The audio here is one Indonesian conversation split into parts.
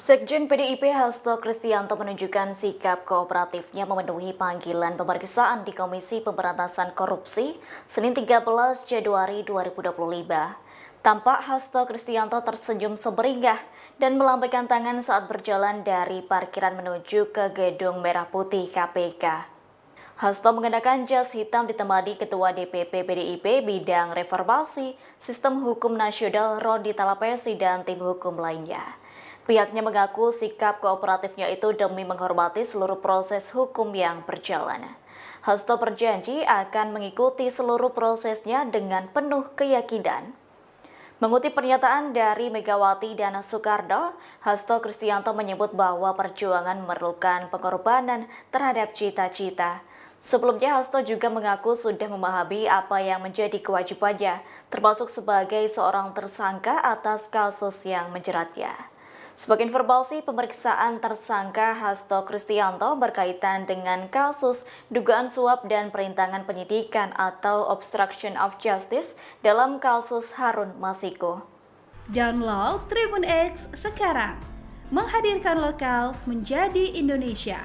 Sekjen PDIP Hasto Kristianto menunjukkan sikap kooperatifnya memenuhi panggilan pemeriksaan di Komisi Pemberantasan Korupsi Senin 13 Januari 2025. Tampak Hasto Kristianto tersenyum semeringah dan melambaikan tangan saat berjalan dari parkiran menuju ke Gedung Merah Putih KPK. Hasto mengenakan jas hitam ditemani Ketua DPP PDIP bidang reformasi, sistem hukum nasional Rodi Talapesi dan tim hukum lainnya. Pihaknya mengaku sikap kooperatifnya itu demi menghormati seluruh proses hukum yang berjalan. Hasto berjanji akan mengikuti seluruh prosesnya dengan penuh keyakinan. Mengutip pernyataan dari Megawati dan Soekarno, Hasto Kristianto menyebut bahwa perjuangan memerlukan pengorbanan terhadap cita-cita. Sebelumnya, Hasto juga mengaku sudah memahami apa yang menjadi kewajibannya, termasuk sebagai seorang tersangka atas kasus yang menjeratnya. Sebagai informasi, pemeriksaan tersangka Hasto Kristianto berkaitan dengan kasus dugaan suap dan perintangan penyidikan atau obstruction of justice dalam kasus Harun Masiku. Download Tribun X sekarang, menghadirkan lokal menjadi Indonesia.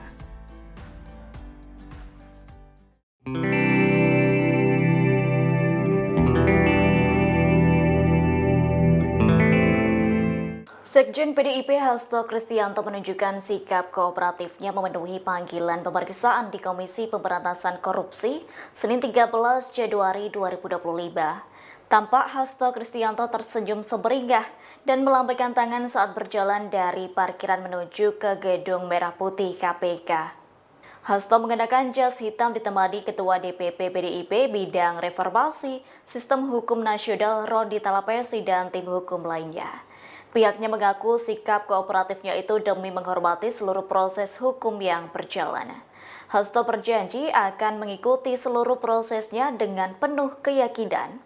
Sekjen PDIP Hasto Kristianto menunjukkan sikap kooperatifnya memenuhi panggilan pemeriksaan di Komisi Pemberantasan Korupsi Senin 13 Januari 2025. Tampak Hasto Kristianto tersenyum semeringah dan melambaikan tangan saat berjalan dari parkiran menuju ke Gedung Merah Putih KPK. Hasto mengenakan jas hitam ditemani Ketua DPP PDIP bidang reformasi, sistem hukum nasional Rodi Talapesi dan tim hukum lainnya. Pihaknya mengaku sikap kooperatifnya itu demi menghormati seluruh proses hukum yang berjalan. Hasto berjanji akan mengikuti seluruh prosesnya dengan penuh keyakinan.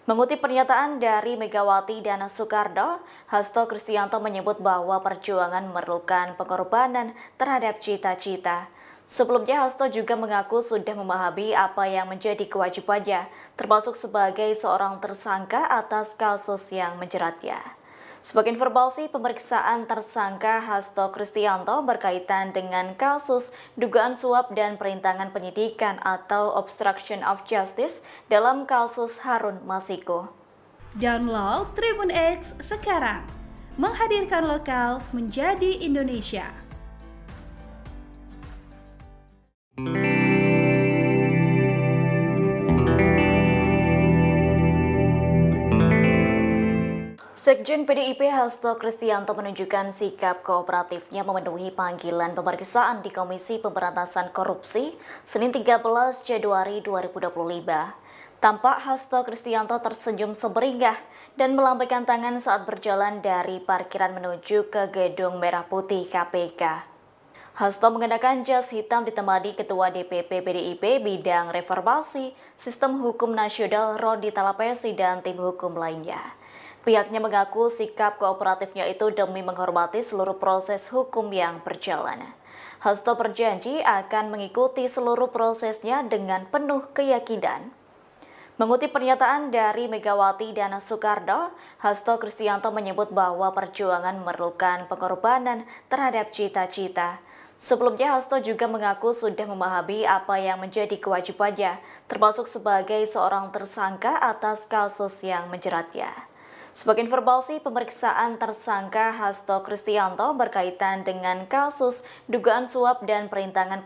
Mengutip pernyataan dari Megawati dan Soekarno, Hasto Kristianto menyebut bahwa perjuangan memerlukan pengorbanan terhadap cita-cita. Sebelumnya, Hasto juga mengaku sudah memahami apa yang menjadi kewajibannya, termasuk sebagai seorang tersangka atas kasus yang menjeratnya. Sebagai informasi, pemeriksaan tersangka Hasto Kristianto berkaitan dengan kasus dugaan suap dan perintangan penyidikan atau obstruction of justice dalam kasus Harun Masiku. Download Tribun X sekarang, menghadirkan lokal menjadi Indonesia. Sekjen PDIP Hasto Kristianto menunjukkan sikap kooperatifnya memenuhi panggilan pemeriksaan di Komisi Pemberantasan Korupsi Senin 13 Januari 2025. Tampak Hasto Kristianto tersenyum semeringah dan melambaikan tangan saat berjalan dari parkiran menuju ke Gedung Merah Putih KPK. Hasto mengenakan jas hitam ditemani Ketua DPP PDIP bidang reformasi, sistem hukum nasional Rodi Talapesi dan tim hukum lainnya. Pihaknya mengaku sikap kooperatifnya itu demi menghormati seluruh proses hukum yang berjalan. Hasto berjanji akan mengikuti seluruh prosesnya dengan penuh keyakinan. Mengutip pernyataan dari Megawati dan Soekarno, Hasto Kristianto menyebut bahwa perjuangan memerlukan pengorbanan terhadap cita-cita. Sebelumnya, Hasto juga mengaku sudah memahami apa yang menjadi kewajibannya, termasuk sebagai seorang tersangka atas kasus yang menjeratnya. Sebagai informasi, pemeriksaan tersangka Hasto Kristianto berkaitan dengan kasus dugaan suap dan perintangan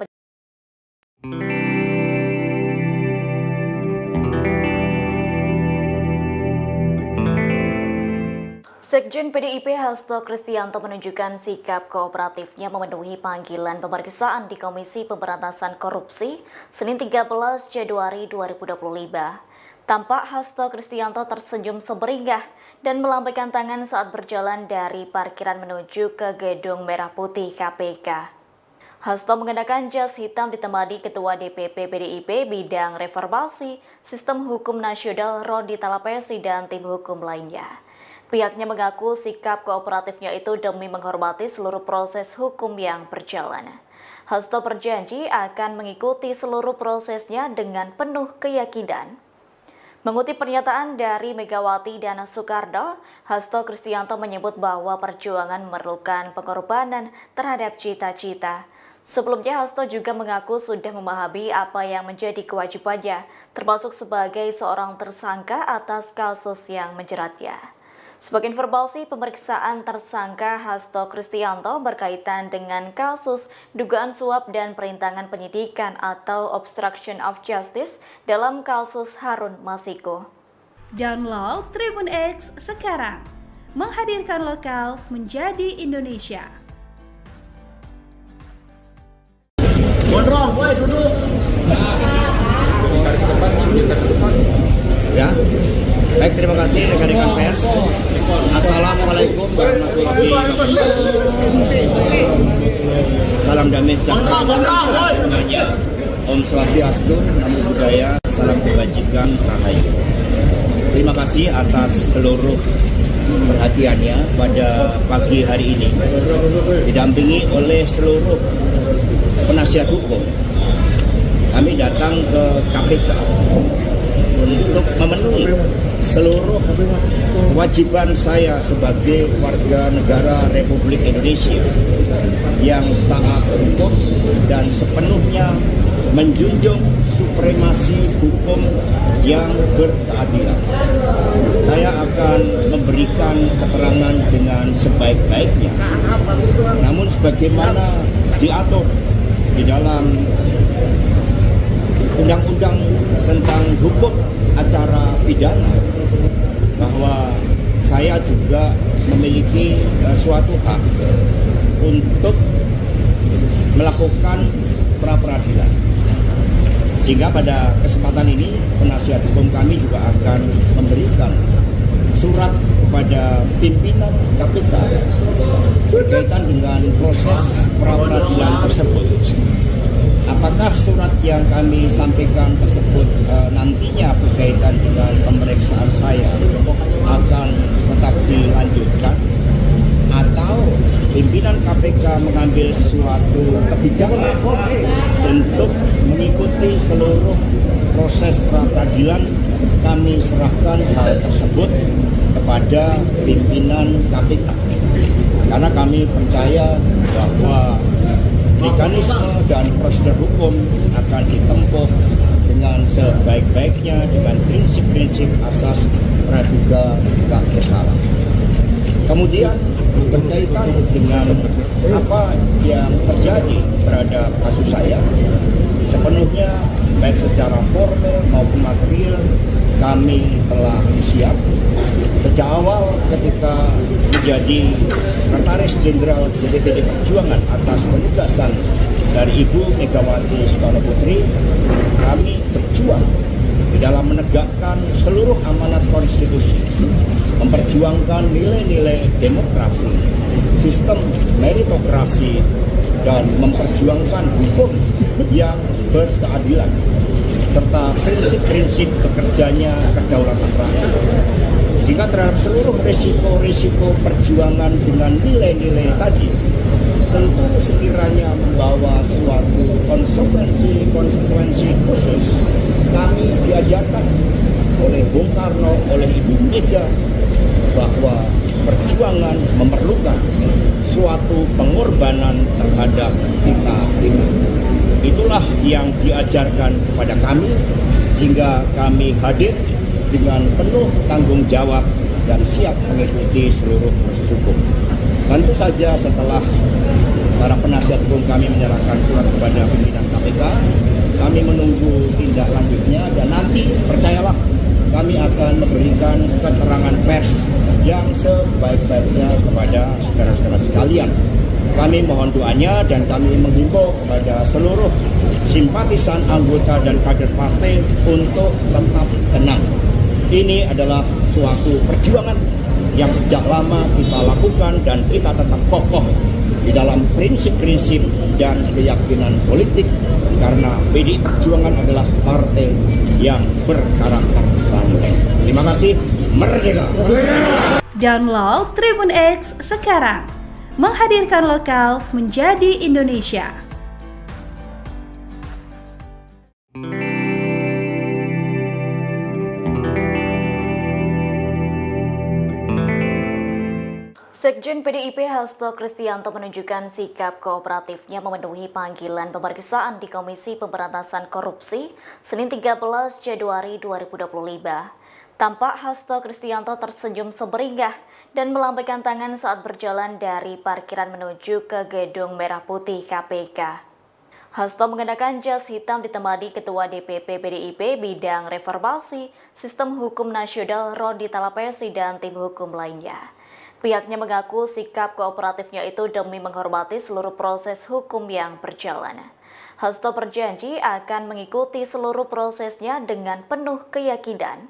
Sekjen PDIP Hasto Kristianto menunjukkan sikap kooperatifnya memenuhi panggilan pemeriksaan di Komisi Pemberantasan Korupsi Senin 13 Januari 2025. Tampak Hasto Kristianto tersenyum semeringah dan melambaikan tangan saat berjalan dari parkiran menuju ke Gedung Merah Putih KPK. Hasto mengenakan jas hitam ditemani Ketua DPP PDIP bidang reformasi, sistem hukum nasional Rodi Talapesi dan tim hukum lainnya. Pihaknya mengaku sikap kooperatifnya itu demi menghormati seluruh proses hukum yang berjalan. Hasto berjanji akan mengikuti seluruh prosesnya dengan penuh keyakinan. Mengutip pernyataan dari Megawati dan Soekarno, Hasto Kristianto menyebut bahwa perjuangan memerlukan pengorbanan terhadap cita-cita. Sebelumnya, Hasto juga mengaku sudah memahami apa yang menjadi kewajibannya, termasuk sebagai seorang tersangka atas kasus yang menjeratnya. Sebagai informasi, pemeriksaan tersangka Hasto Kristianto berkaitan dengan kasus dugaan suap dan perintangan penyidikan atau obstruction of justice dalam kasus Harun Masiku. Download Tribun X sekarang, menghadirkan lokal menjadi Indonesia. Gondrong, boy, duduk. Ya. Baik, terima kasih rekan-rekan pers. Assalamualaikum warahmatullahi wabarakatuh. Salam damai sejahtera semuanya. Om Swastiastu, Namo Buddhaya, salam kebajikan, rahayu. Terima kasih atas seluruh perhatiannya pada pagi hari ini, didampingi oleh seluruh penasihat hukum. Kami datang ke KPK untuk memenuhi seluruh kewajiban saya sebagai warga negara Republik Indonesia yang taat hukum dan sepenuhnya menjunjung supremasi hukum yang berkeadilan. Saya akan memberikan keterangan dengan sebaik-baiknya, namun sebagaimana diatur di dalam Undang-Undang tentang hukum acara pidana, bahwa saya juga memiliki suatu hak untuk melakukan pra-peradilan. Sehingga pada kesempatan ini penasihat hukum kami juga akan memberikan surat kepada pimpinan KPK berkaitan dengan proses pra-peradilan tersebut. Apakah surat yang kami sampaikan tersebut nantinya berkaitan dengan pemeriksaan saya akan tetap dilanjutkan, atau pimpinan KPK mengambil suatu kebijakan untuk mengikuti seluruh proses pra-peradilan, kami serahkan hal tersebut kepada pimpinan KPK. Karena kami percaya bahwa mekanisme dan prosedur hukum akan ditempuh dengan sebaik-baiknya dengan prinsip-prinsip asas praduga tak bersalah. Kemudian berkaitan dengan apa yang terjadi terhadap kasus saya, sepenuhnya baik secara formal maupun material kami telah siap. Sejak awal ketika menjadi Sekretaris Jenderal DPD Perjuangan atas penugasan dari Ibu Megawati Soekarno Putri, kami berjuang di dalam menegakkan seluruh amanat konstitusi, memperjuangkan nilai-nilai demokrasi, sistem meritokrasi, dan memperjuangkan hukum yang berkeadilan, serta prinsip-prinsip bekerjanya kedaulatan rakyat. Jika terhadap seluruh risiko-risiko perjuangan dengan nilai-nilai tadi, tentu sekiranya membawa suatu konsekuensi khusus, kami diajarkan oleh Bung Karno, oleh Ibu Mega, bahwa perjuangan memerlukan suatu pengorbanan terhadap cita-cita. Itulah yang diajarkan kepada kami, sehingga kami hadir dengan penuh tanggung jawab dan siap mengikuti seluruh proses hukum. Tentu saja setelah para penasihat hukum kami menyerahkan surat kepada pimpinan KPK, kami menunggu tindak lanjutnya, dan nanti percayalah kami akan memberikan keterangan pers yang sebaik-baiknya kepada saudara-saudara sekalian. Kami mohon doanya dan kami menghimbau kepada seluruh simpatisan, anggota, dan kader partai untuk tetap tenang. Ini adalah suatu perjuangan yang sejak lama kita lakukan dan kita tetap kokoh di dalam prinsip-prinsip dan keyakinan politik, karena PDI Perjuangan adalah partai yang berkarakter banteng. Terima kasih, merdeka! Download Tribun X sekarang, menghadirkan lokal menjadi Indonesia. Sekjen PDIP Hasto Kristianto menunjukkan sikap kooperatifnya memenuhi panggilan pemeriksaan di Komisi Pemberantasan Korupsi Senin 13 Januari 2025. Tampak Hasto Kristianto tersenyum semeringah dan melambaikan tangan saat berjalan dari parkiran menuju ke Gedung Merah Putih KPK. Hasto mengenakan jas hitam ditemani Ketua DPP PDIP bidang reformasi Sistem Hukum Nasional Rodi Talapesi dan tim hukum lainnya. Pihaknya mengaku sikap kooperatifnya itu demi menghormati seluruh proses hukum yang berjalan. Hasto berjanji akan mengikuti seluruh prosesnya dengan penuh keyakinan.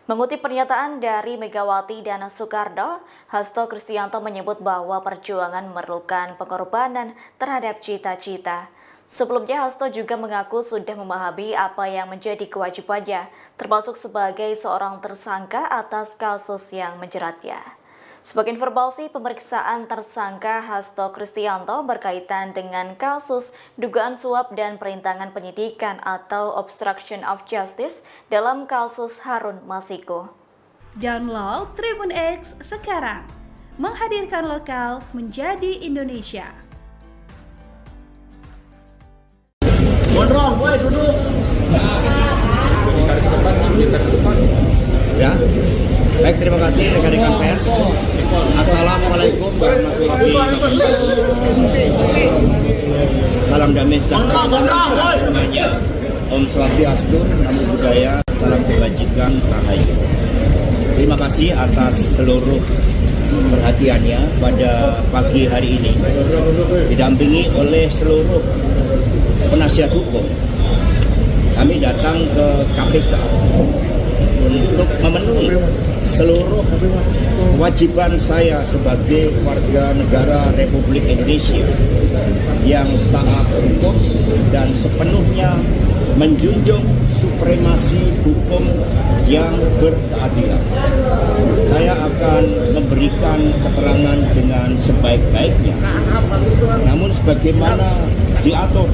Mengutip pernyataan dari Megawati dan Soekarno, Hasto Kristianto menyebut bahwa perjuangan memerlukan pengorbanan terhadap cita-cita. Sebelumnya, Hasto juga mengaku sudah memahami apa yang menjadi kewajibannya, termasuk sebagai seorang tersangka atas kasus yang menjeratnya. Sebagai informasi, pemeriksaan tersangka Hasto Kristianto berkaitan dengan kasus dugaan suap dan perintangan penyidikan atau obstruction of justice dalam kasus Harun Masiku. Download Tribun X sekarang, menghadirkan lokal menjadi Indonesia. Gondrong, woi duduk. Ya. Baik, terima kasih rekan-rekan pers. Assalamualaikum warahmatullahi wabarakatuh. Salam damai sejahtera semuanya. Om Swastiastu, Namo Buddhaya, salam kebajikan, rahayu. Terima kasih atas seluruh perhatiannya pada pagi hari ini. Didampingi oleh seluruh penasihat hukum. Kami datang ke KPK untuk memenuhi seluruh kewajiban saya sebagai warga negara Republik Indonesia yang taat hukum dan sepenuhnya menjunjung supremasi hukum yang berkeadilan. Saya akan memberikan keterangan dengan sebaik-baiknya. Namun sebagaimana diatur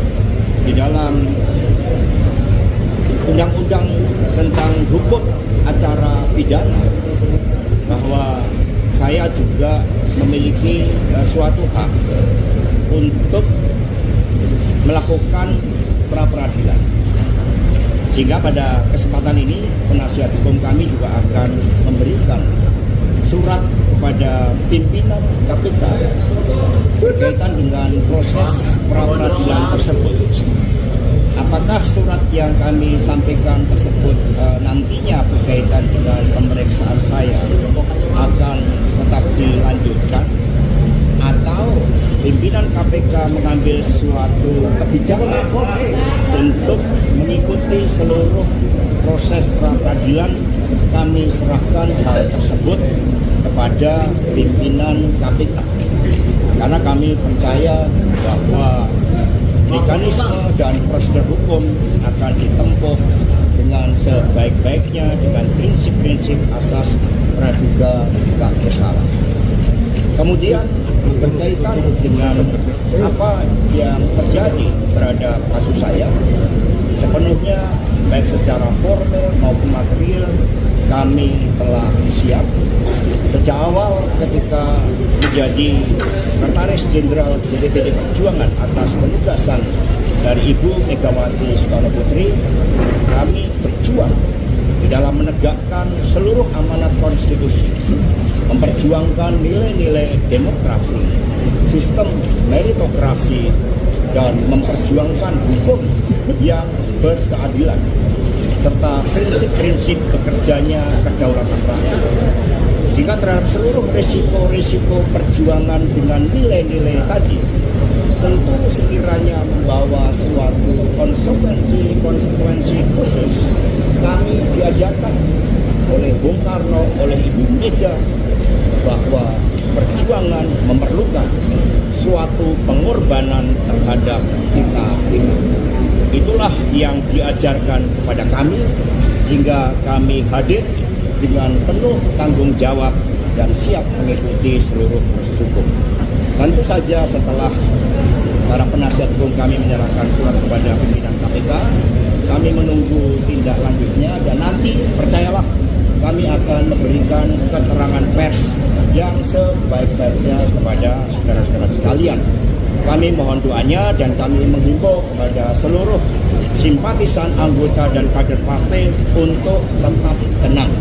di dalam Undang-Undang tentang hukum acara pidana, bahwa saya juga memiliki suatu hak untuk melakukan pra-peradilan. Sehingga pada kesempatan ini penasihat hukum kami juga akan memberikan surat kepada pimpinan KPK berkaitan dengan proses pra-peradilan tersebut. Apakah surat yang kami sampaikan tersebut nantinya berkaitan dengan pemeriksaan saya akan tetap dilanjutkan, atau pimpinan KPK mengambil suatu kebijakan untuk mengikuti seluruh proses pra-peradilan, kami serahkan hal tersebut kepada pimpinan KPK. Karena kami percaya bahwa mekanisme dan prosedur hukum akan ditempuh dengan sebaik-baiknya dengan prinsip-prinsip asas praduga tak bersalah. Kemudian berkaitan dengan apa yang terjadi terhadap kasus saya, sepenuhnya baik secara formal maupun material kami telah siap. Sejak awal ketika menjadi Sekretaris Jenderal DPD Perjuangan atas penugasan dari Ibu Megawati Soekarno Putri, kami berjuang di dalam menegakkan seluruh amanat konstitusi, memperjuangkan nilai-nilai demokrasi, sistem meritokrasi, dan memperjuangkan hukum yang berkeadilan, serta prinsip-prinsip bekerjanya kedaulatan rakyat. Jika terhadap seluruh risiko-risiko perjuangan dengan nilai-nilai tadi, tentu sekiranya membawa suatu konsekuensi khusus, kami diajarkan oleh Bung Karno, oleh Ibu Mega, bahwa perjuangan memerlukan suatu pengorbanan terhadap cita-cita. Itulah yang diajarkan kepada kami, sehingga kami hadir dengan penuh tanggung jawab dan siap mengikuti seluruh proses hukum. Tentu saja setelah para penasihat hukum kami menyerahkan surat kepada pimpinan KPK, kami menunggu tindak lanjutnya, dan nanti percayalah kami akan memberikan keterangan pers yang sebaik-baiknya kepada saudara-saudara sekalian. Kami mohon doanya dan kami menghimbau kepada seluruh simpatisan, anggota, dan kader partai untuk tetap tenang.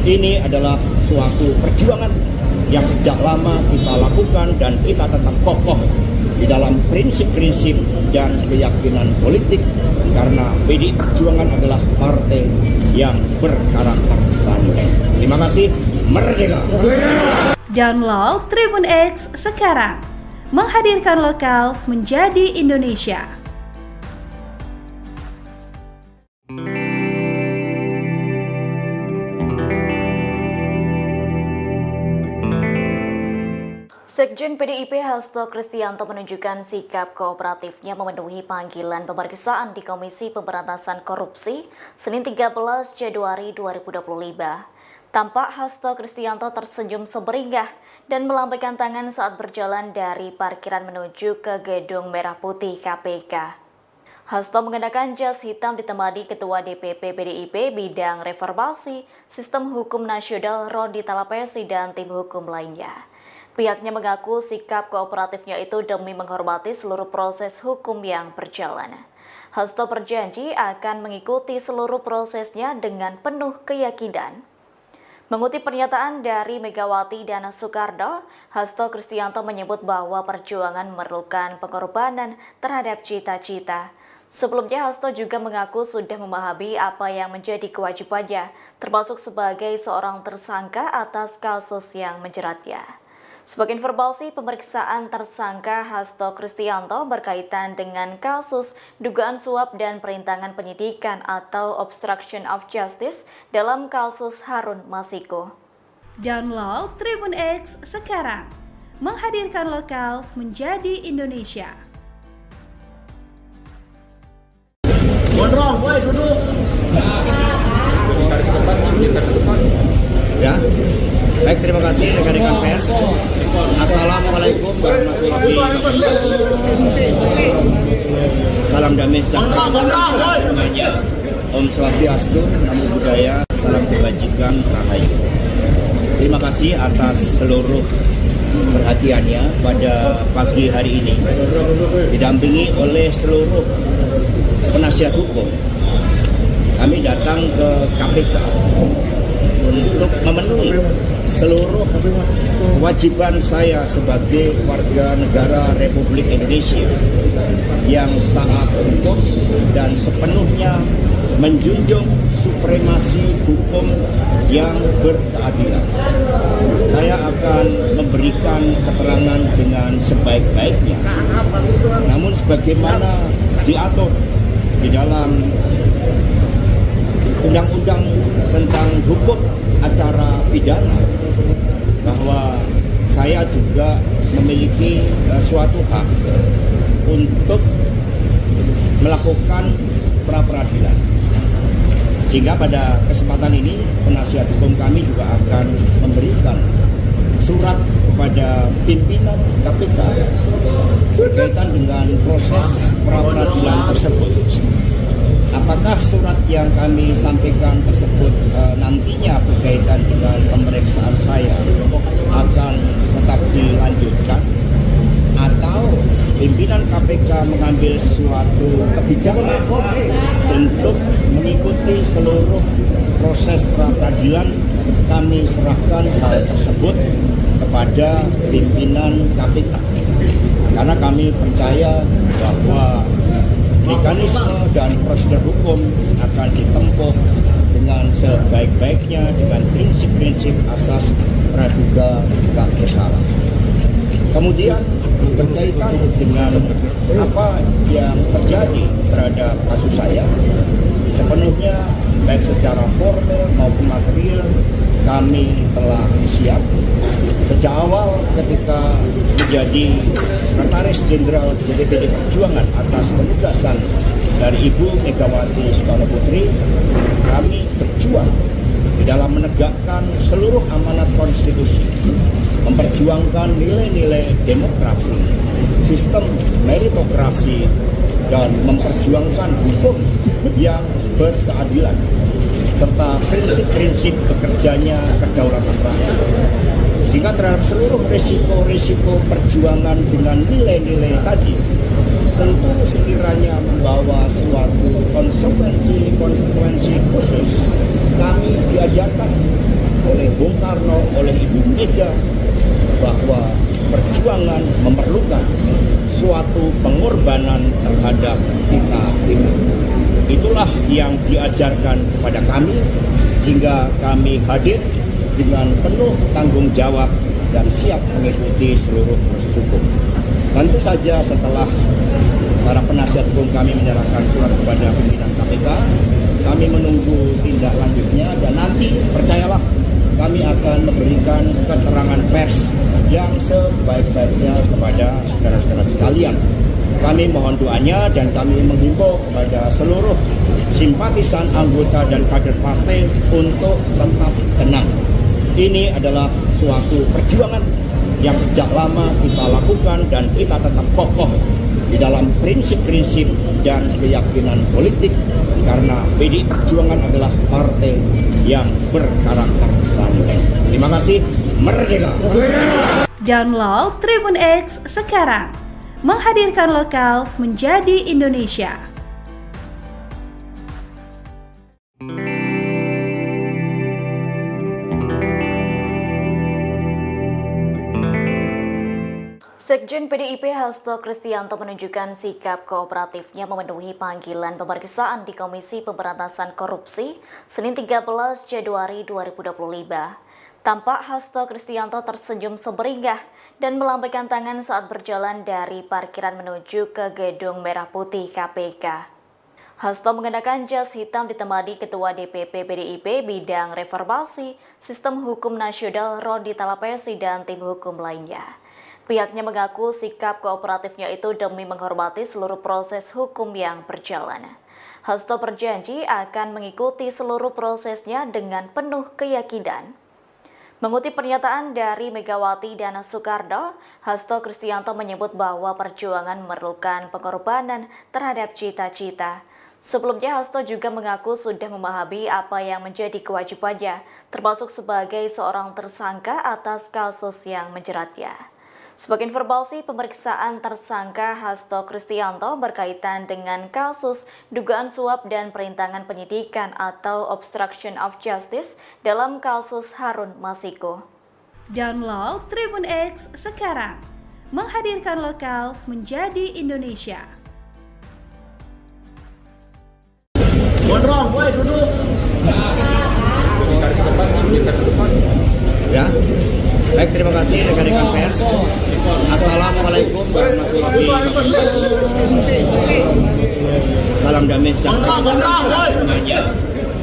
Ini adalah suatu perjuangan yang sejak lama kita lakukan dan kita tetap kokoh di dalam prinsip-prinsip dan keyakinan politik karena PDI Perjuangan adalah partai yang berkarakter banteng. Terima kasih, merdeka! Download Tribun X sekarang, menghadirkan lokal menjadi Indonesia. Sekjen PDIP Hasto Kristianto menunjukkan sikap kooperatifnya memenuhi panggilan pemeriksaan di Komisi Pemberantasan Korupsi Senin 13 Januari 2025. Tampak Hasto Kristianto tersenyum semeringah dan melambaikan tangan saat berjalan dari parkiran menuju ke Gedung Merah Putih KPK. Hasto mengenakan jas hitam ditemani Ketua DPP PDIP bidang reformasi Sistem Hukum Nasional Roni Talapesi dan tim hukum lainnya. Pihaknya mengaku sikap kooperatifnya itu demi menghormati seluruh proses hukum yang berjalan. Hasto berjanji akan mengikuti seluruh prosesnya dengan penuh keyakinan. Mengutip pernyataan dari Megawati dan Soekarno, Hasto Kristianto menyebut bahwa perjuangan memerlukan pengorbanan terhadap cita-cita. Sebelumnya, Hasto juga mengaku sudah memahami apa yang menjadi kewajibannya, termasuk sebagai seorang tersangka atas kasus yang menjeratnya. Sebagai informasi, pemeriksaan tersangka Hasto Kristianto berkaitan dengan kasus dugaan suap dan perintangan penyidikan atau obstruction of justice dalam kasus Harun Masiku. Download Tribun X sekarang, menghadirkan lokal menjadi Indonesia. Gondrong, woi duduk. Ya. Baik, terima kasih rekan-rekan pers. Assalamualaikum warahmatullahi wabarakatuh. Salam damai sejahtera semuanya. Om Swastiastu, Namo Buddhaya, salam kebajikan, rahayu. Terima kasih atas seluruh perhatiannya pada pagi hari ini. Didampingi oleh seluruh penasihat hukum. Kami datang ke KPK untuk memenuhi seluruh kewajiban saya sebagai warga negara Republik Indonesia yang taat hukum dan sepenuhnya menjunjung supremasi hukum yang berkeadilan. Saya akan memberikan keterangan dengan sebaik-baiknya. Namun sebagaimana diatur di dalam Undang-Undang tentang hukum acara pidana, bahwa saya juga memiliki suatu hak untuk melakukan pra-peradilan. Sehingga pada kesempatan ini penasihat hukum kami juga akan memberikan surat kepada pimpinan KPK berkaitan dengan proses pra-peradilan tersebut. Apakah surat yang kami sampaikan tersebut nantinya berkaitan dengan pemeriksaan saya akan tetap dilanjutkan, atau pimpinan KPK mengambil suatu kebijakan untuk mengikuti seluruh proses pra-peradilan, kami serahkan hal tersebut kepada pimpinan KPK. Karena kami percaya bahwa mekanisme dan prosedur hukum akan ditempuh dengan sebaik-baiknya dengan prinsip-prinsip asas praduga tak bersalah. Kemudian berkaitan dengan apa yang terjadi terhadap kasus saya, sepenuhnya baik secara formal maupun material kami telah siap. Sejak awal ketika menjadi Sekretaris Jenderal DPD Perjuangan atas penugasan dari Ibu Megawati Soekarno Putri, kami berjuang di dalam menegakkan seluruh amanat konstitusi, memperjuangkan nilai-nilai demokrasi, sistem meritokrasi, dan memperjuangkan hukum yang berkeadilan. serta prinsip-prinsip bekerjanya kedaulatan rakyat. Jika terhadap seluruh risiko-risiko perjuangan dengan nilai-nilai tadi, tentu sekiranya membawa suatu konsekuensi khusus, kami diajarkan oleh Bung Karno, oleh Ibu Mega, bahwa perjuangan memerlukan suatu pengorbanan terhadap cita-cita. Itulah yang diajarkan kepada kami, sehingga kami hadir dengan penuh tanggung jawab dan siap mengikuti seluruh proses hukum. Tentu saja setelah para penasihat hukum kami menyerahkan surat kepada pimpinan KPK, kami menunggu tindak lanjutnya, dan nanti percayalah kami akan memberikan keterangan pers yang sebaik-baiknya kepada saudara-saudara sekalian. Kami mohon doanya dan kami menghimbau kepada seluruh simpatisan, anggota dan kader partai untuk tetap tenang. Ini adalah suatu perjuangan yang sejak lama kita lakukan dan kita tetap kokoh di dalam prinsip-prinsip dan keyakinan politik, karena PDI Perjuangan adalah partai yang berkarakter banteng. Terima kasih, merdeka! Download Tribun X sekarang, menghadirkan lokal menjadi Indonesia. Sekjen PDIP Hasto Kristianto menunjukkan sikap kooperatifnya memenuhi panggilan pemeriksaan di Komisi Pemberantasan Korupsi Senin 13 Januari 2025. Tampak Hasto Kristianto tersenyum semeringah dan melambaikan tangan saat berjalan dari parkiran menuju ke Gedung Merah Putih KPK. Hasto mengenakan jas hitam ditemani Ketua DPP PDIP Bidang Reformasi Sistem Hukum Nasional Rodi Talapesi dan tim hukum lainnya. Pihaknya mengaku sikap kooperatifnya itu demi menghormati seluruh proses hukum yang berjalan. Hasto berjanji akan mengikuti seluruh prosesnya dengan penuh keyakinan. Mengutip pernyataan dari Megawati dan Soekarno, Hasto Kristianto menyebut bahwa perjuangan memerlukan pengorbanan terhadap cita-cita. Sebelumnya, Hasto juga mengaku sudah memahami apa yang menjadi kewajibannya, termasuk sebagai seorang tersangka atas kasus yang menjeratnya. Sebagai informasi, pemeriksaan tersangka Hasto Kristianto berkaitan dengan kasus dugaan suap dan perintangan penyidikan atau obstruction of justice dalam kasus Harun Masiku. Download Tribun X sekarang, menghadirkan lokal menjadi Indonesia. Gondrong, woi duduk. Ya. Baik, terima kasih rekan-rekan pers. Assalamualaikum warahmatullahi wabarakatuh. Salam damai sejahtera semuanya.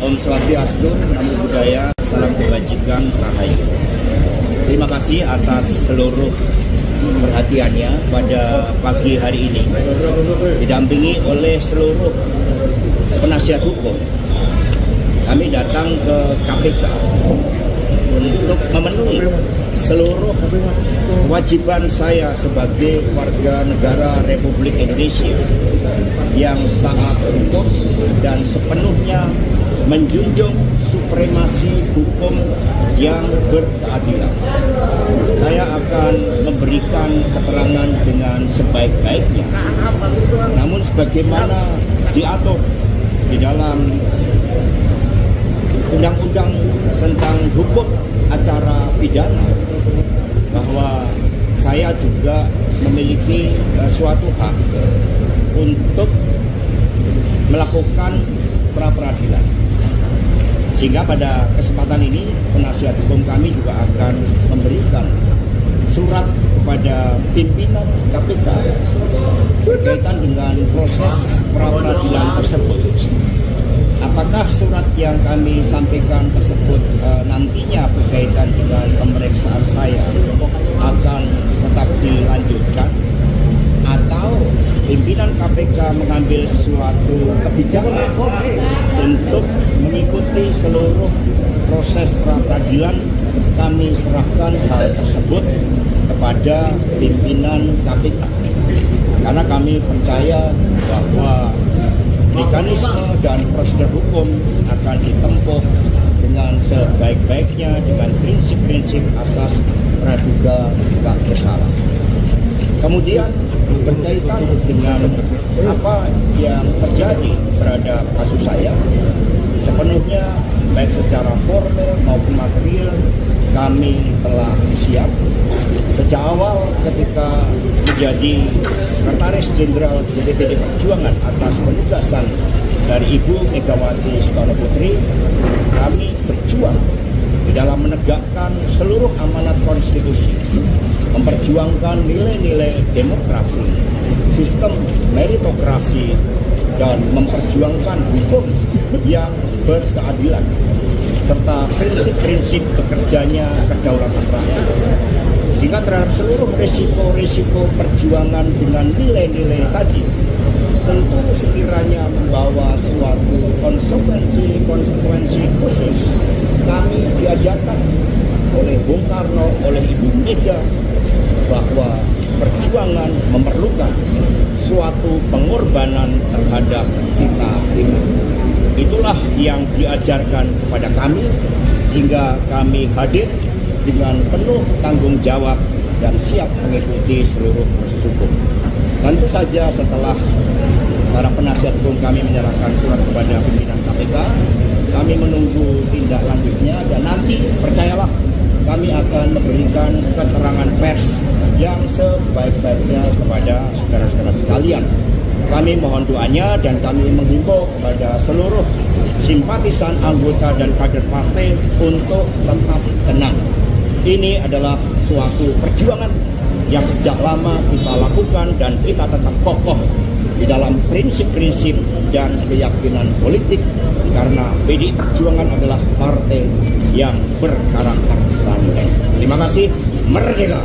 Om Swastiastu, Namo Buddhaya, salam kebajikan, rahayu. Terima kasih atas seluruh perhatiannya pada pagi hari ini, didampingi oleh seluruh penasihat hukum. Kami datang ke KPK untuk memenuhi seluruh kewajiban saya sebagai warga negara Republik Indonesia yang taat hukum dan sepenuhnya menjunjung supremasi hukum yang berkeadilan. Saya akan memberikan keterangan dengan sebaik-baiknya, namun sebagaimana diatur di dalam Undang-Undang tentang hukum acara pidana, bahwa saya juga memiliki suatu hak untuk melakukan pra-peradilan. Sehingga pada kesempatan ini penasihat hukum kami juga akan memberikan surat kepada pimpinan KPK berkaitan dengan proses pra-peradilan tersebut. Apakah surat yang kami sampaikan tersebut nantinya berkaitan dengan pemeriksaan saya akan tetap dilanjutkan, atau pimpinan KPK mengambil suatu kebijakan untuk mengikuti seluruh proses pra-peradilan, kami serahkan hal tersebut kepada pimpinan KPK. Karena kami percaya bahwa mekanisme dan prosedur hukum akan ditempuh dengan sebaik-baiknya dengan prinsip-prinsip asas praduga tak bersalah. Kemudian berkaitan dengan apa yang terjadi terhadap kasus saya, sepenuhnya baik secara formal maupun material kami telah siap. Sejak awal ketika menjadi Sekretaris Jenderal DPD Perjuangan atas penugasan dari Ibu Megawati Soekarno Putri, kami berjuang di dalam menegakkan seluruh amanat konstitusi, memperjuangkan nilai-nilai demokrasi, sistem meritokrasi, dan memperjuangkan hukum yang berkeadilan, serta prinsip-prinsip bekerjanya kedaulatan rakyat. Jika terhadap seluruh risiko-risiko perjuangan dengan nilai-nilai tadi, tentu sekiranya membawa suatu konsekuensi khusus, kami diajarkan oleh Bung Karno, oleh Ibu Mega, bahwa perjuangan memerlukan suatu pengorbanan terhadap cita-cita. Itulah yang diajarkan kepada kami, sehingga kami hadir dengan penuh tanggung jawab dan siap mengikuti seluruh proses hukum. Tentu saja setelah para penasihat hukum kami menyerahkan surat kepada pimpinan KPK, kami menunggu tindak lanjutnya, dan nanti percayalah kami akan memberikan keterangan pers yang sebaik-baiknya kepada saudara-saudara sekalian. Kami mohon doanya dan kami menghimbau kepada seluruh simpatisan, anggota, dan kader partai untuk tetap tenang. Ini adalah suatu perjuangan yang sejak lama kita lakukan dan kita tetap kokoh di dalam prinsip-prinsip dan keyakinan politik, karena PDI Perjuangan adalah partai yang berkarakter banteng. Terima kasih, merdeka!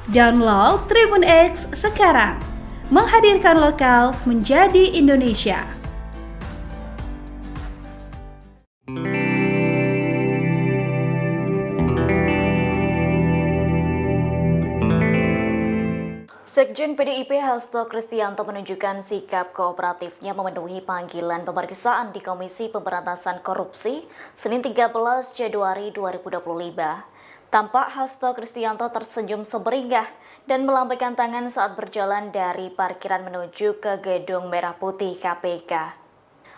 Download Tribun X sekarang, menghadirkan lokal menjadi Indonesia. Sekjen PDIP Hasto Kristianto menunjukkan sikap kooperatifnya memenuhi panggilan pemeriksaan di Komisi Pemberantasan Korupsi Senin 13 Januari 2025. Tampak Hasto Kristianto tersenyum semeringah dan melambaikan tangan saat berjalan dari parkiran menuju ke Gedung Merah Putih KPK.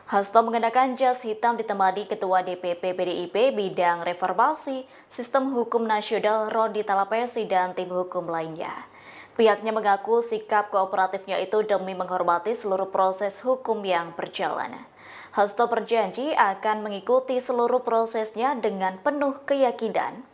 Hasto mengenakan jas hitam ditemani Ketua DPP PDIP Bidang Reformasi Sistem Hukum Nasional Rodi Talapesi dan tim hukum lainnya. Pihaknya mengaku sikap kooperatifnya itu demi menghormati seluruh proses hukum yang berjalan. Hasto berjanji akan mengikuti seluruh prosesnya dengan penuh keyakinan.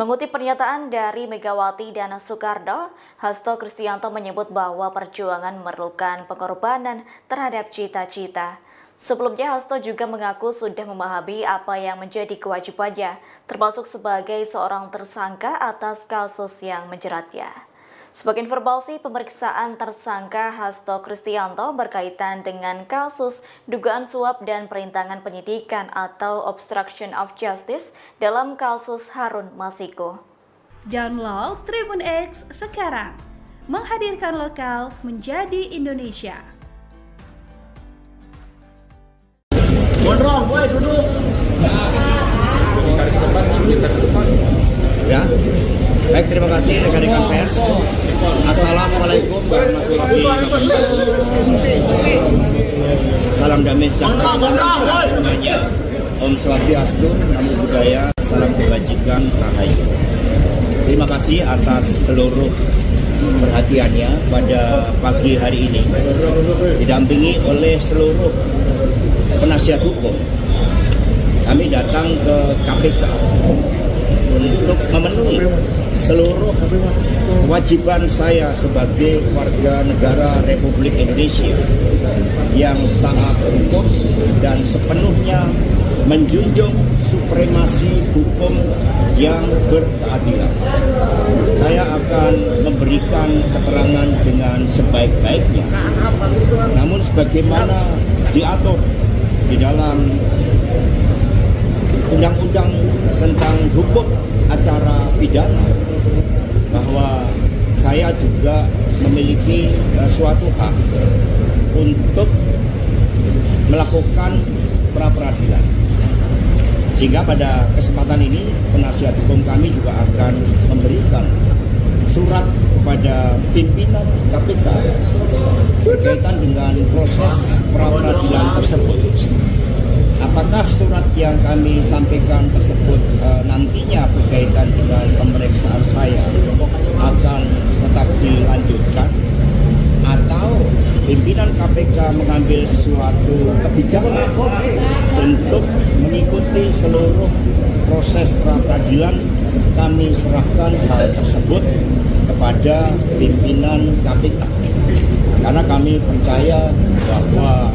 Mengutip pernyataan dari Megawati dan Soekarno, Hasto Kristianto menyebut bahwa perjuangan memerlukan pengorbanan terhadap cita-cita. Sebelumnya, Hasto juga mengaku sudah memahami apa yang menjadi kewajibannya, termasuk sebagai seorang tersangka atas kasus yang menjeratnya. Sebagai informasi, pemeriksaan tersangka Hasto Kristianto berkaitan dengan kasus dugaan suap dan perintangan penyidikan atau obstruction of justice dalam kasus Harun Masiku. Download Tribun X sekarang, menghadirkan lokal menjadi Indonesia. Gondrong, boy, duduk. Ya. Baik, terima kasih rekan-rekan pers. Assalamualaikum warahmatullahi wabarakatuh. Salam damai sejahtera semuanya. Om Swastiastu, Namo Buddhaya, salam kebajikan, rahayu. Terima kasih atas seluruh perhatiannya pada pagi hari ini, didampingi oleh seluruh penasihat hukum. Kami datang ke KPK untuk memenuhi seluruh kewajiban saya sebagai warga negara Republik Indonesia yang taat hukum dan sepenuhnya menjunjung supremasi hukum yang berkeadilan. Saya akan memberikan keterangan dengan sebaik-baiknya. Namun sebagaimana diatur di dalam Undang-Undang tentang hukum acara pidana, bahwa saya juga memiliki suatu hak untuk melakukan pra-peradilan. Sehingga pada kesempatan ini penasihat hukum kami juga akan memberikan surat kepada pimpinan KPK berkaitan dengan proses pra-peradilan tersebut. Apakah surat yang kami sampaikan tersebut nantinya berkaitan dengan pemeriksaan saya akan tetap dilanjutkan, atau pimpinan KPK mengambil suatu kebijakan untuk mengikuti seluruh proses pra-peradilan, kami serahkan hal tersebut kepada pimpinan KPK. Karena kami percaya bahwa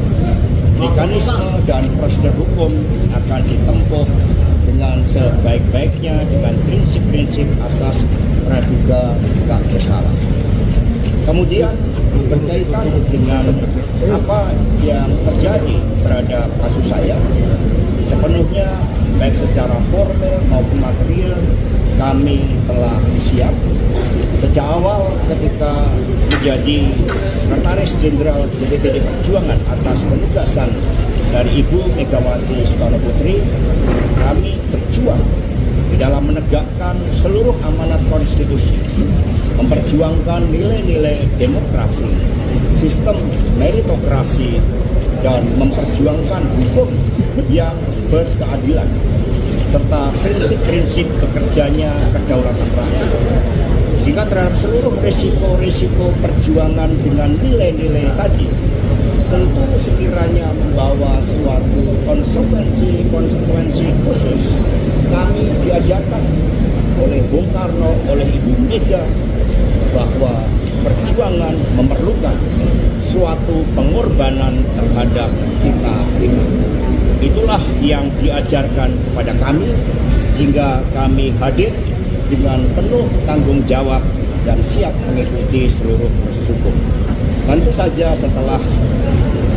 mekanisme dan prosedur hukum akan ditempuh dengan sebaik-baiknya dengan prinsip-prinsip asas praduga tak bersalah. Kemudian berkaitan dengan apa yang terjadi terhadap kasus saya, sepenuhnya baik secara formal maupun material kami telah siap. Sejak awal ketika menjadi Sekretaris Jenderal DPD Perjuangan atas penugasan dari Ibu Megawati Soekarno Putri, kami berjuang di dalam menegakkan seluruh amanat konstitusi, memperjuangkan nilai-nilai demokrasi, sistem meritokrasi, dan memperjuangkan hukum yang berkeadilan, serta prinsip-prinsip bekerjanya kedaulatan rakyat. Jika terhadap seluruh risiko-risiko perjuangan dengan nilai-nilai tadi, tentu sekiranya membawa suatu konsekuensi khusus, kami diajarkan oleh Bung Karno, oleh Ibu Mega, bahwa perjuangan memerlukan suatu pengorbanan terhadap cita-cita. Itulah yang diajarkan kepada kami, sehingga kami hadir dengan penuh tanggung jawab dan siap mengikuti seluruh proses hukum. Tentu saja setelah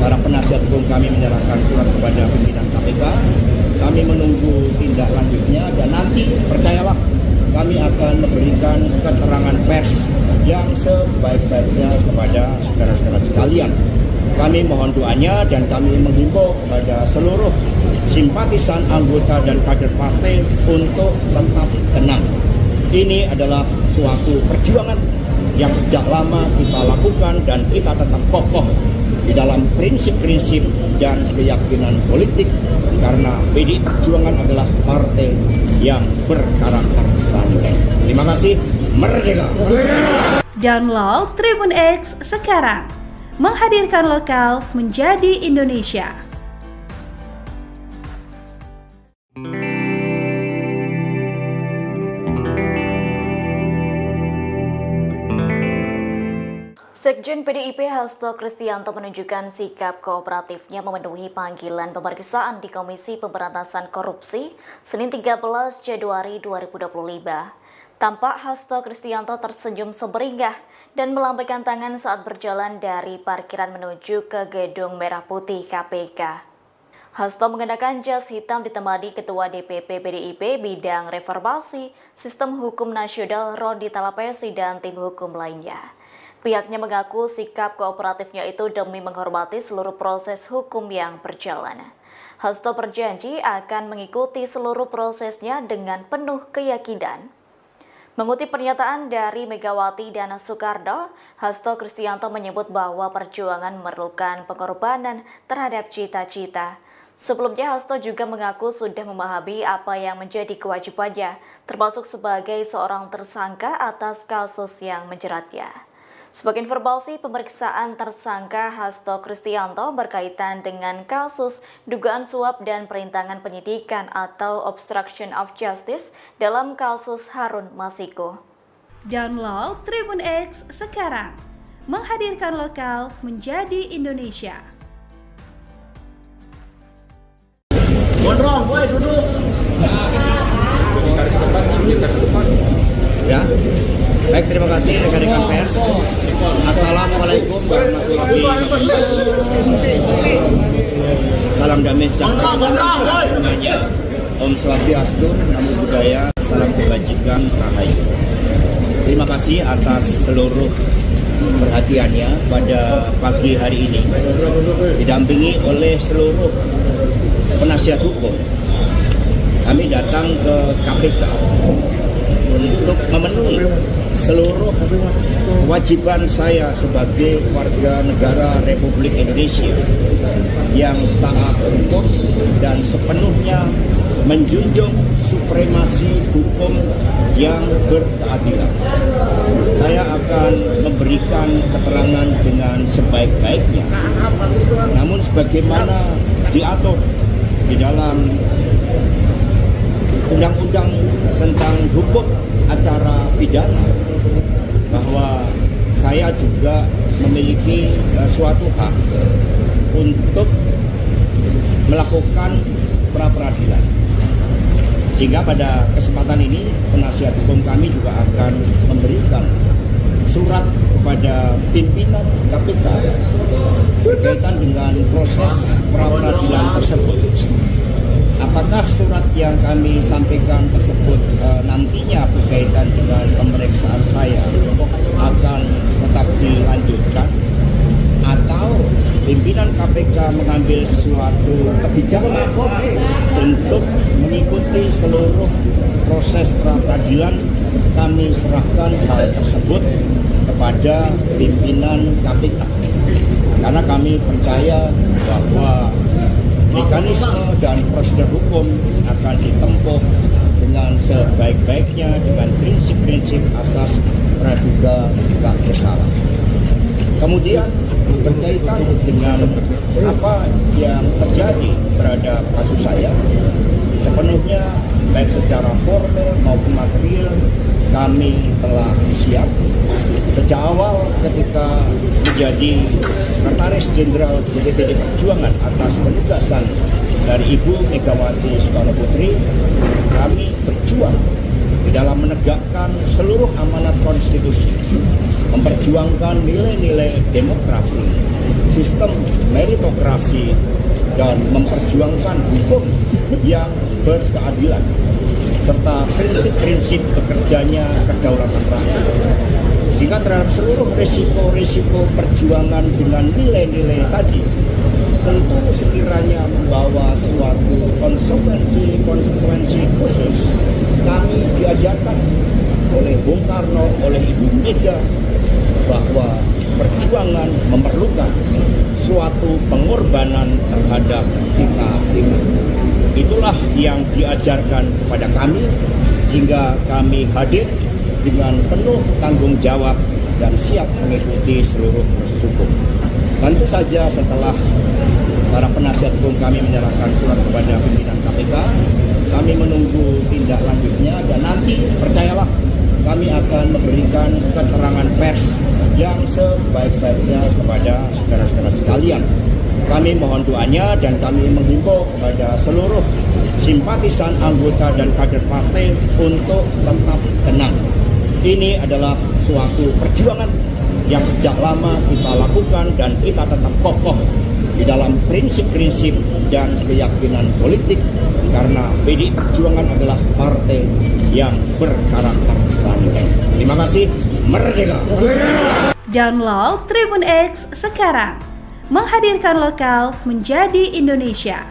para penasihat hukum kami menyerahkan surat kepada pimpinan KPK, kami menunggu tindak lanjutnya, dan nanti percayalah kami akan memberikan keterangan pers yang sebaik-baiknya kepada saudara-saudara sekalian. Kami mohon doanya dan kami menghimbau kepada seluruh simpatisan, anggota, dan kader partai untuk tetap tenang. Ini adalah suatu perjuangan yang sejak lama kita lakukan dan kita tetap kokoh di dalam prinsip-prinsip dan keyakinan politik, karena PDI Perjuangan adalah partai yang berkarakter banteng. Terima kasih, merdeka! Download Tribun X sekarang, menghadirkan lokal menjadi Indonesia. Sekjen PDIP Hasto Kristianto menunjukkan sikap kooperatifnya memenuhi panggilan pemeriksaan di Komisi Pemberantasan Korupsi Senin 13 Januari 2025. Tampak Hasto Kristianto tersenyum semeringah dan melambaikan tangan saat berjalan dari parkiran menuju ke Gedung Merah Putih KPK. Hasto mengenakan jas hitam ditemani Ketua DPP PDIP bidang reformasi, Sistem Hukum Nasional Rodi Talapesi dan tim hukum lainnya. Pihaknya mengaku sikap kooperatifnya itu demi menghormati seluruh proses hukum yang berjalan. Hasto berjanji akan mengikuti seluruh prosesnya dengan penuh keyakinan. Mengutip pernyataan dari Megawati dan Soekarno, Hasto Kristianto menyebut bahwa perjuangan memerlukan pengorbanan terhadap cita-cita. Sebelumnya, Hasto juga mengaku sudah memahami apa yang menjadi kewajibannya, termasuk sebagai seorang tersangka atas kasus yang menjeratnya. Sebagai informasi, pemeriksaan tersangka Hasto Kristianto berkaitan dengan kasus dugaan suap dan perintangan penyidikan atau obstruction of justice dalam kasus Harun Masiku. Download Tribun X sekarang, menghadirkan lokal menjadi Indonesia. Gondrong, boy, duduk. Ya, baik, terima kasih rekan-rekan pers. Assalamualaikum warahmatullahi wabarakatuh. Salam damai sejahtera semuanya. Om Swastiastu, Namo Buddhaya, salam kebajikan, rahayu. Terima kasih atas seluruh perhatiannya pada pagi hari ini, didampingi oleh seluruh penasihat hukum. Kami datang ke KPK untuk memenuhi seluruh kewajiban saya sebagai warga negara Republik Indonesia yang taat hukum dan sepenuhnya menjunjung supremasi hukum yang berkeadilan. Saya akan memberikan keterangan dengan sebaik-baiknya. Namun sebagaimana diatur di dalam Undang-Undang tentang hukum acara pidana, bahwa saya juga memiliki suatu hak untuk melakukan pra-peradilan. Sehingga pada kesempatan ini penasihat hukum kami juga akan memberikan surat kepada pimpinan KPK berkaitan dengan proses pra-peradilan tersebut. Apakah surat yang kami sampaikan tersebut nantinya berkaitan dengan pemeriksaan saya akan tetap dilanjutkan, atau pimpinan KPK mengambil suatu kebijakan untuk mengikuti seluruh proses pra-peradilan, kami serahkan hal tersebut kepada pimpinan KPK. Karena kami percaya bahwa mekanisme dan prosedur hukum akan ditempuh dengan sebaik-baiknya dengan prinsip-prinsip asas praduga tak bersalah. Kemudian berkaitan dengan apa yang terjadi terhadap kasus saya, sepenuhnya baik secara formal maupun material kami telah siap. Sejak awal ketika menjadi Sekretaris Jenderal DPD Perjuangan atas penugasan dari Ibu Megawati Soekarno Putri, kami berjuang di dalam menegakkan seluruh amanat konstitusi, memperjuangkan nilai-nilai demokrasi, sistem meritokrasi, dan memperjuangkan hukum yang berkeadilan, serta prinsip-prinsip bekerjanya kedaulatan rakyat. Jika terhadap seluruh risiko-risiko perjuangan dengan nilai-nilai tadi, tentu sekiranya membawa suatu konsekuensi khusus, kami diajarkan oleh Bung Karno, oleh Ibu Mega, bahwa perjuangan memerlukan suatu pengorbanan terhadap cita-cita. Itulah yang diajarkan kepada kami, sehingga kami hadir dengan penuh tanggung jawab dan siap mengikuti seluruh proses hukum. Tentu saja setelah para penasihat hukum kami menyerahkan surat kepada pimpinan KPK, kami menunggu tindak lanjutnya, dan nanti percayalah kami akan memberikan keterangan pers yang sebaik-baiknya kepada saudara-saudara sekalian. Kami mohon doanya dan kami menghimbau kepada seluruh simpatisan, anggota, dan kader partai untuk tetap tenang. Ini adalah suatu perjuangan yang sejak lama kita lakukan dan kita tetap kokoh di dalam prinsip-prinsip dan keyakinan politik, karena PDI Perjuangan adalah partai yang berkarakter banteng. Terima kasih, merdeka! Download Tribun X sekarang, menghadirkan lokal menjadi Indonesia.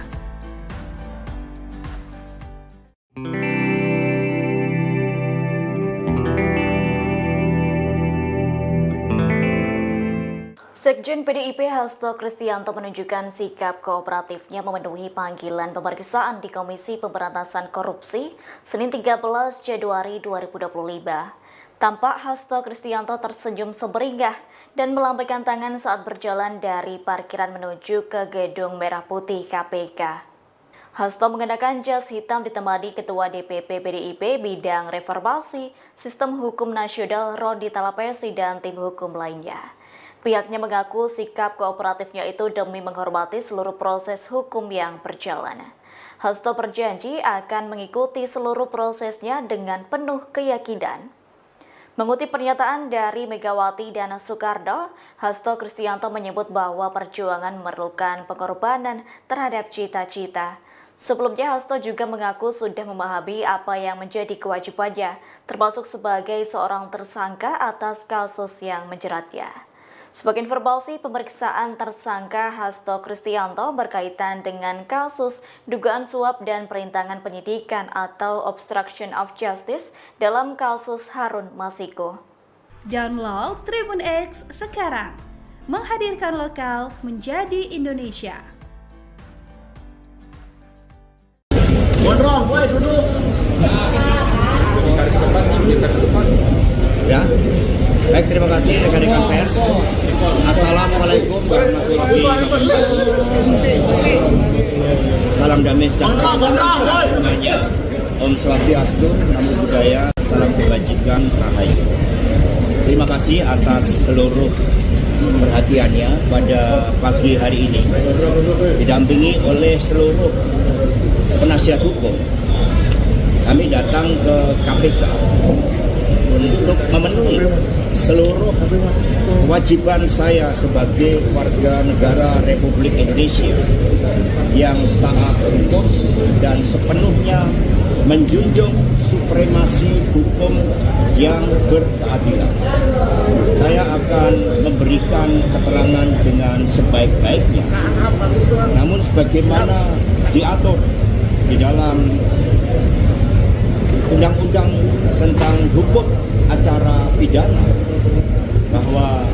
Sekjen PDIP Hasto Kristianto menunjukkan sikap kooperatifnya memenuhi panggilan pemeriksaan di Komisi Pemberantasan Korupsi Senin 13 Januari 2025. Tampak Hasto Kristianto tersenyum semeringah dan melambaikan tangan saat berjalan dari parkiran menuju ke Gedung Merah Putih KPK. Hasto mengenakan jas hitam ditemani Ketua DPP PDIP bidang reformasi Sistem Hukum Nasional Roni Talapesi dan tim hukum lainnya. Pihaknya mengaku sikap kooperatifnya itu demi menghormati seluruh proses hukum yang berjalan. Hasto berjanji akan mengikuti seluruh prosesnya dengan penuh keyakinan. Mengutip pernyataan dari Megawati dan Soekarno, Hasto Kristianto menyebut bahwa perjuangan memerlukan pengorbanan terhadap cita-cita. Sebelumnya, Hasto juga mengaku sudah memahami apa yang menjadi kewajibannya, termasuk sebagai seorang tersangka atas kasus yang menjeratnya. Sebagai informasi, pemeriksaan tersangka Hasto Kristianto berkaitan dengan kasus dugaan suap dan perintangan penyidikan atau obstruction of justice dalam kasus Harun Masiku. Download Tribun X sekarang, menghadirkan lokal menjadi Indonesia. Gondrong, woi duduk. Ya. Baik, terima kasih rekan-rekan pers. Assalamualaikum warahmatullahi wabarakatuh. Salam damai sejahtera semuanya. Om Swastiastu, Namo Buddhaya, salam kebajikan, rahayu. Terima kasih atas seluruh perhatiannya pada pagi hari ini, didampingi oleh seluruh penasihat hukum. Kami datang ke KPK untuk memenuhi seluruh kewajiban saya sebagai warga negara Republik Indonesia yang taat hukum dan sepenuhnya menjunjung supremasi hukum yang berkeadilan. Saya akan memberikan keterangan dengan sebaik-baiknya. Namun sebagaimana diatur di dalam Undang-Undang tentang hukum acara pidana, bahwa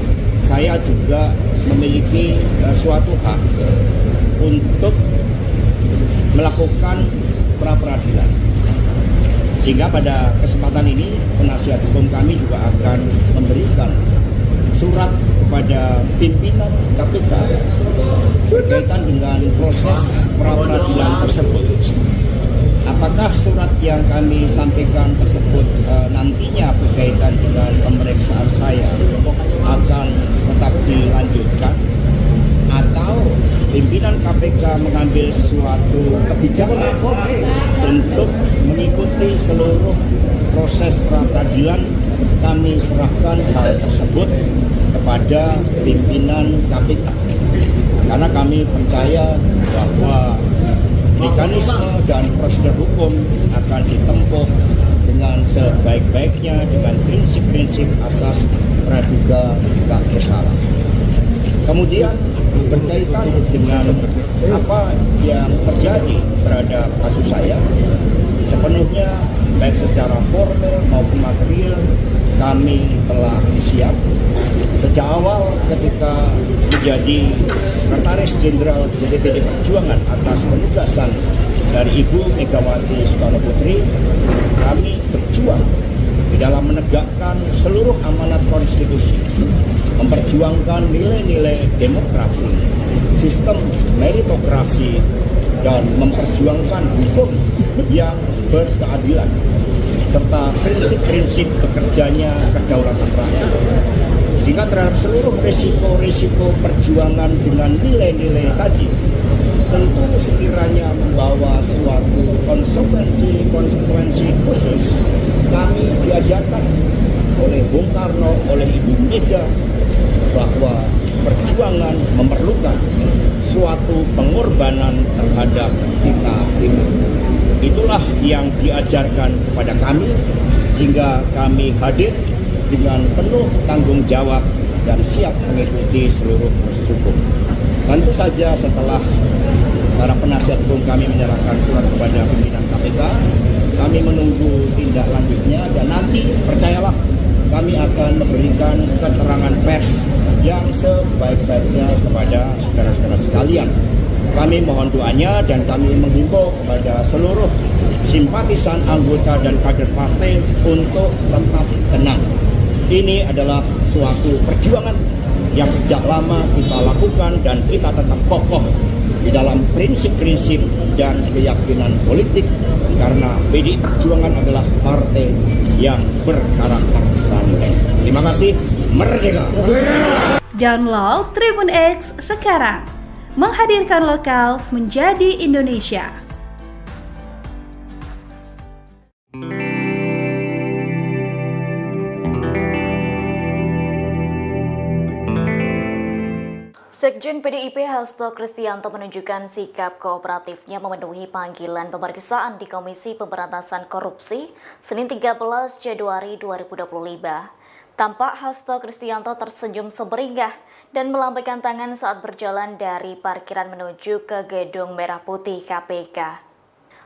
saya juga memiliki suatu hak untuk melakukan pra-peradilan. Sehingga pada kesempatan ini penasihat hukum kami juga akan memberikan surat kepada pimpinan KPK berkaitan dengan proses pra-peradilan tersebut. Apakah surat yang kami sampaikan tersebut nantinya berkaitan dengan pemeriksaan saya akan tetap dilanjutkan, atau pimpinan KPK mengambil suatu kebijakan untuk mengikuti seluruh proses pra-peradilan, kami serahkan hal tersebut kepada pimpinan KPK. Karena kami percaya bahwa mekanisme dan prosedur hukum akan ditempuh dengan sebaik-baiknya dengan prinsip-prinsip asas praduga tak bersalah. Kemudian berkaitan dengan apa yang terjadi terhadap kasus saya, sepenuhnya baik secara formal maupun material kami telah siap. Sejak awal ketika menjadi Sekretaris Jenderal DPD Perjuangan atas penugasan dari Ibu Megawati Soekarno Putri, kami berjuang di dalam menegakkan seluruh amanat konstitusi, memperjuangkan nilai-nilai demokrasi, sistem meritokrasi, dan memperjuangkan hukum yang berkeadilan, serta prinsip-prinsip bekerjanya kedaulatan rakyat. Jika terhadap seluruh risiko-risiko perjuangan dengan nilai-nilai tadi, tentu sekiranya membawa suatu konsekuensi khusus, kami diajarkan oleh Bung Karno, oleh Ibu Mega, bahwa perjuangan memerlukan suatu pengorbanan terhadap cita-cita. Itulah yang diajarkan kepada kami, sehingga kami hadir dengan penuh tanggung jawab dan siap mengikuti seluruh proses hukum. Tentu saja setelah para penasihat hukum kami menyerahkan surat kepada pimpinan KPK, kami menunggu tindak lanjutnya, dan nanti percayalah kami akan memberikan keterangan pers yang sebaik-baiknya kepada saudara-saudara sekalian. Kami mohon doanya dan kami menghimbau kepada seluruh simpatisan, anggota, dan kader partai untuk tetap tenang. Ini adalah suatu perjuangan yang sejak lama kita lakukan dan kita tetap kokoh di dalam prinsip-prinsip dan keyakinan politik, karena PDI Perjuangan adalah partai yang berkarakter banteng. Terima kasih, merdeka! Download Tribun X sekarang, menghadirkan lokal menjadi Indonesia. Sekjen PDIP Hasto Kristianto menunjukkan sikap kooperatifnya memenuhi panggilan pemeriksaan di Komisi Pemberantasan Korupsi Senin 13 Januari 2025. Tampak Hasto Kristianto tersenyum semeringah dan melambaikan tangan saat berjalan dari parkiran menuju ke Gedung Merah Putih KPK.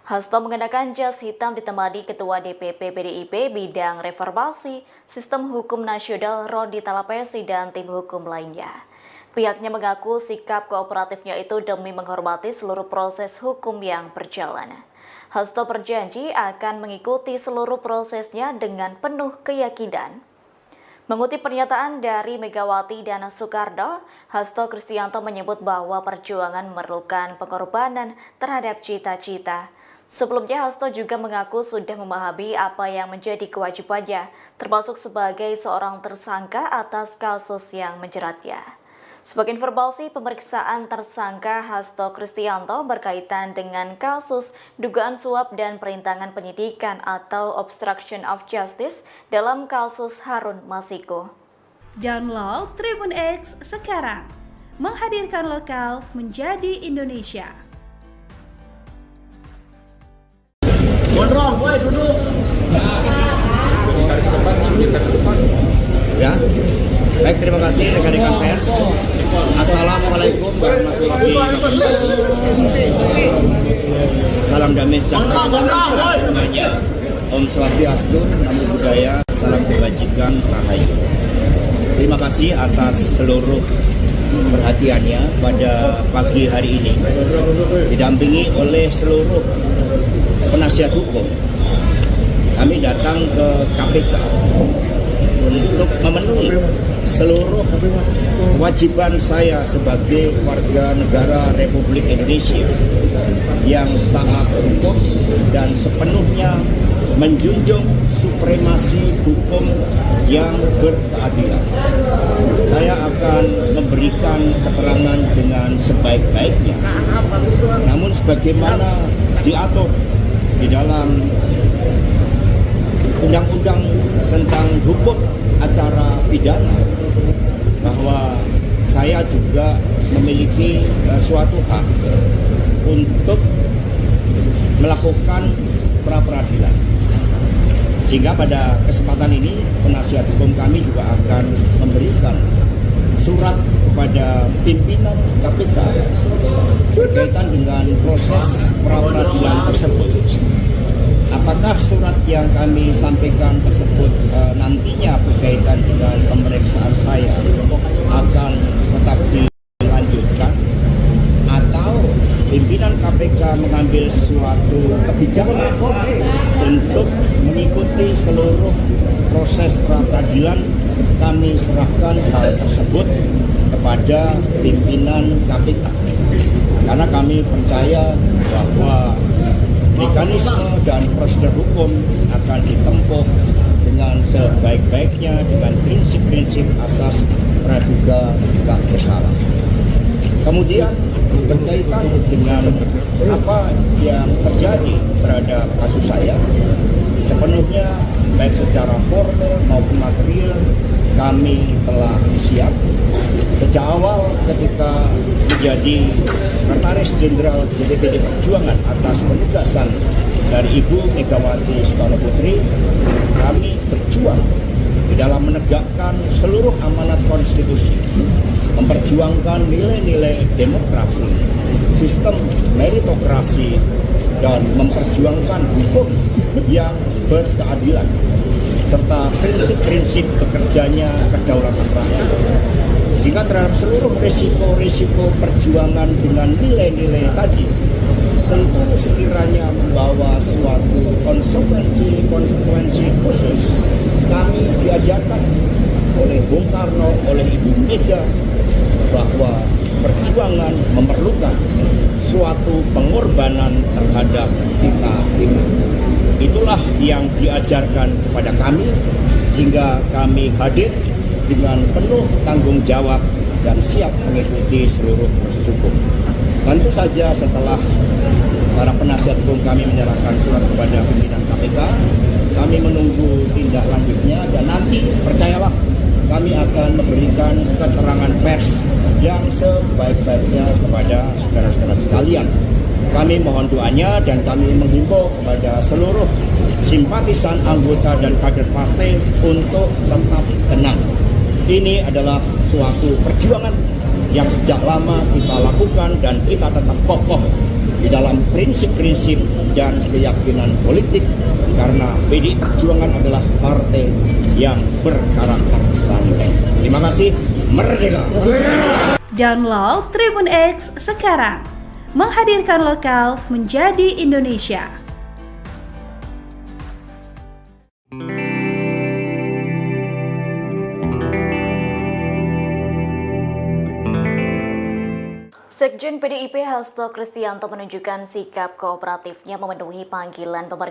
Hasto mengenakan jas hitam ditemani Ketua DPP PDIP bidang reformasi, Sistem Hukum Nasional Rodi Talapesi dan tim hukum lainnya. Pihaknya mengaku sikap kooperatifnya itu demi menghormati seluruh proses hukum yang berjalan. Hasto berjanji akan mengikuti seluruh prosesnya dengan penuh keyakinan. Mengutip pernyataan dari Megawati dan Soekarno, Hasto Kristianto menyebut bahwa perjuangan memerlukan pengorbanan terhadap cita-cita. Sebelumnya, Hasto juga mengaku sudah memahami apa yang menjadi kewajibannya, termasuk sebagai seorang tersangka atas kasus yang menjeratnya. Sebagai informasi, pemeriksaan tersangka Hasto Kristianto berkaitan dengan kasus dugaan suap dan perintangan penyidikan atau obstruction of justice dalam kasus Harun Masiku. Download Tribun X sekarang, menghadirkan lokal menjadi Indonesia. Gondrong, woi duduk. Ya. Baik, terima kasih rekan-rekan pers. Assalamualaikum warahmatullahi wabarakatuh. Salam damai sejahtera semuanya. Om Swastiastu, Namo Buddhaya, salam kebajikan, rahayu. Terima kasih atas seluruh perhatiannya pada pagi hari ini, didampingi oleh seluruh penasihat hukum. Kami datang ke KPK untuk memenuhi seluruh kewajiban saya sebagai warga negara Republik Indonesia yang taat hukum dan sepenuhnya menjunjung supremasi hukum yang berkeadilan. Saya akan memberikan keterangan dengan sebaik-baiknya, namun sebagaimana diatur di dalam Undang-Undang tentang hukum acara pidana, bahwa saya juga memiliki suatu hak untuk melakukan pra-peradilan. Sehingga pada kesempatan ini penasihat hukum kami juga akan memberikan surat kepada pimpinan KPK berkaitan dengan proses pra-peradilan tersebut. Apakah surat yang kami sampaikan tersebut nantinya berkaitan dengan pemeriksaan saya akan tetap dilanjutkan, atau pimpinan KPK mengambil suatu kebijakan untuk mengikuti seluruh proses pra-peradilan, kami serahkan hal tersebut kepada pimpinan KPK. Karena kami percaya bahwa mekanisme dan prosedur hukum akan ditempuh dengan sebaik-baiknya dengan prinsip-prinsip asas praduga tak bersalah. Kemudian berkaitan dengan apa yang terjadi terhadap kasus saya, sepenuhnya baik secara formal maupun material kami telah siap. Sejak awal ketika menjadi Sekretaris Jenderal DPD Perjuangan atas penugasan dari Ibu Megawati Soekarno Putri, kami berjuang di dalam menegakkan seluruh amanat konstitusi, memperjuangkan nilai-nilai demokrasi, sistem meritokrasi, dan memperjuangkan hukum yang berkeadilan, serta prinsip-prinsip bekerjanya kedaulatan rakyat. Jika terhadap seluruh risiko-risiko perjuangan dengan nilai-nilai tadi, tentu sekiranya membawa suatu konsekuensi khusus, kami diajarkan oleh Bung Karno, oleh Ibu Mega, bahwa perjuangan memerlukan suatu pengorbanan terhadap cita-cita. Itulah yang diajarkan kepada kami, sehingga kami hadir dengan penuh tanggung jawab dan siap mengikuti seluruh proses hukum. Tentu saja setelah para penasihat hukum kami menyerahkan surat kepada pimpinan KPK, kami menunggu tindak lanjutnya, dan nanti percayalah kami akan memberikan keterangan pers yang sebaik-baiknya kepada saudara-saudara sekalian. Kami mohon doanya dan kami menghimbau kepada seluruh simpatisan, anggota, dan kader partai untuk tetap tenang. Ini adalah suatu perjuangan yang sejak lama kita lakukan dan kita tetap kokoh di dalam prinsip-prinsip dan keyakinan politik karena PDI Perjuangan adalah partai yang berkarakter banteng. Terima kasih, merdeka! Download Tribun X sekarang, menghadirkan lokal menjadi Indonesia. Sekjen PDIP Hasto Kristianto menunjukkan sikap kooperatifnya memenuhi panggilan pemeriksaan